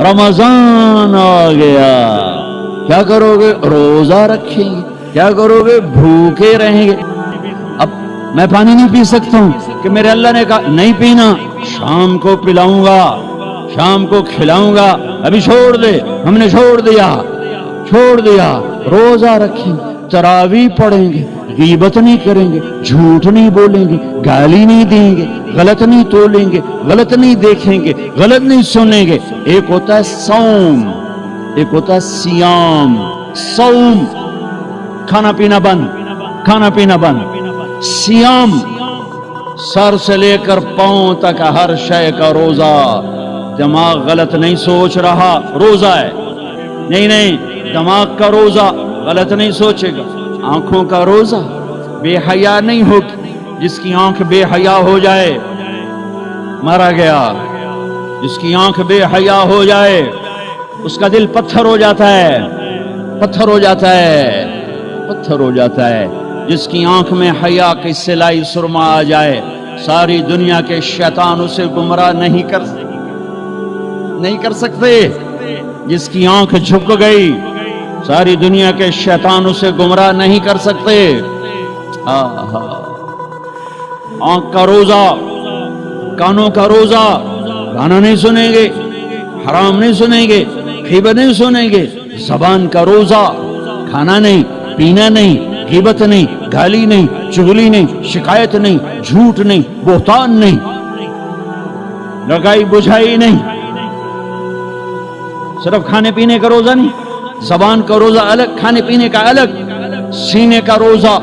रमजान आ गया, क्या करोगे? रोजा रखेंगे। क्या करोगे? भूखे रहेंगे। अब मैं पानी नहीं पी सकता हूं कि मेरे अल्लाह ने कहा नहीं पीना, शाम को पिलाऊंगा, शाम को खिलाऊंगा, अभी छोड़ दे। हमने छोड़ दिया, छोड़ दिया। रोजा रखेंगे, तरावी पढ़ेंगे, गीबत नहीं करेंगे, झूठ नहीं बोलेंगे, गाली नहीं देंगे, गलत नहीं तोलेंगे, गलत नहीं देखेंगे, गलत नहीं सुनेंगे। एक होता है सौम, एक होता है सियाम। सौम खाना पीना बंद, खाना पीना बंद। सियाम सर से लेकर पांव तक हर शय का रोजा। दिमाग गलत नहीं सोच रहा, रोजा है। नहीं नहीं, दिमाग का रोजा, गलत नहीं सोचेगा। आंखों का रोजा, बेहया नहीं होगी। जिसकी आंख बेहया हो जाए मारा गया। जिसकी आंख बेहया हो जाए उसका दिल पत्थर हो जाता है, पत्थर हो जाता है, पत्थर हो जाता है। जिसकी आंख में हया की सिलाई सुरमा आ जाए, सारी दुनिया के शैतान उसे गुमराह नहीं कर सकते। जिसकी आंख झुक गई, सारी दुनिया के शैतान उसे गुमराह नहीं कर सकते। आंख का रोजा, कानों का रोजा, गाना नहीं सुनेंगे, हराम नहीं सुनेंगे, गीबत नहीं सुनेंगे। जबान का रोजा, खाना नहीं, पीना नहीं, गीबत नहीं, गाली नहीं, चुगली नहीं, शिकायत नहीं, झूठ नहीं, बोहतान नहीं, लगाई बुझाई नहीं। सिर्फ खाने पीने का रोजा नहीं, जबान का रोजा अलग, खाने पीने का अलग। सीने का रोजा,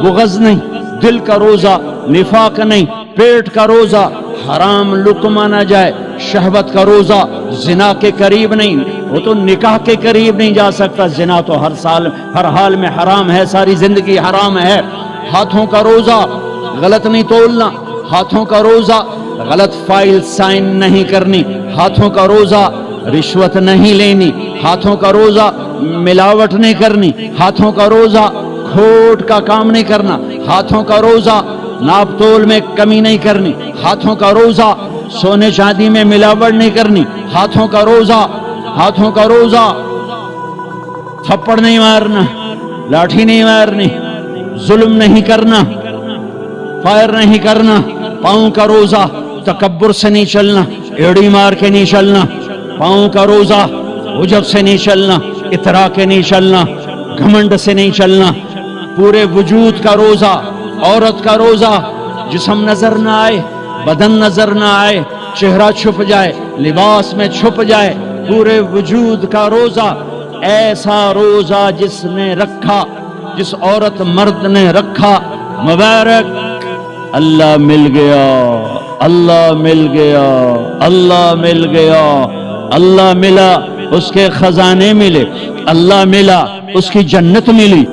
बुग़ज़ नहीं, दिल का रोजा, निफाक नहीं, पेट का रोजा, हराम लुकमा ना जाए। शहवत का रोजा, जिना के करीब नहीं, वो तो निकाह के करीब नहीं जा सकता। जिना तो हर हाल में हराम है, सारी जिंदगी हराम है। हाथों का रोजा, गलत नहीं तोलना। हाथों का रोजा, गलत फाइल साइन नहीं करनी। हाथों का रोजा, रिश्वत नहीं लेनी। हाथों का रोजा, मिलावट नहीं करनी। हाथों का रोजा, खोट का काम नहीं करना। हाथों का रोजा, नाप तोल में कमी नहीं करनी। हाथों का रोजा, सोने चांदी में मिलावट नहीं करनी। हाथों का रोजा, हाथों का रोजा, थप्पड़ नहीं मारना, लाठी नहीं मारनी, जुल्म नहीं करना, फायर नहीं करना। पाँव का रोजा, तकब्बुर से नहीं चलना, एड़ी मार के नहीं चलना। पाँव का रोजा, उजब से नहीं चलना, इतरा के नहीं चलना, घमंड से नहीं चलना। पूरे वजूद का रोजा, औरत का रोजा, जिस्म नजर ना आए, बदन नजर ना आए, चेहरा छुप जाए, लिबास में छुप जाए। पूरे वजूद का रोजा, ऐसा रोजा जिसने रखा, जिस औरत मर्द ने रखा, मुबारक। अल्लाह मिल गया, अल्लाह मिल गया, अल्लाह मिल गया। अल्लाह मिला, उसके खजाने मिले। अल्लाह मिला, उसकी जन्नत मिली।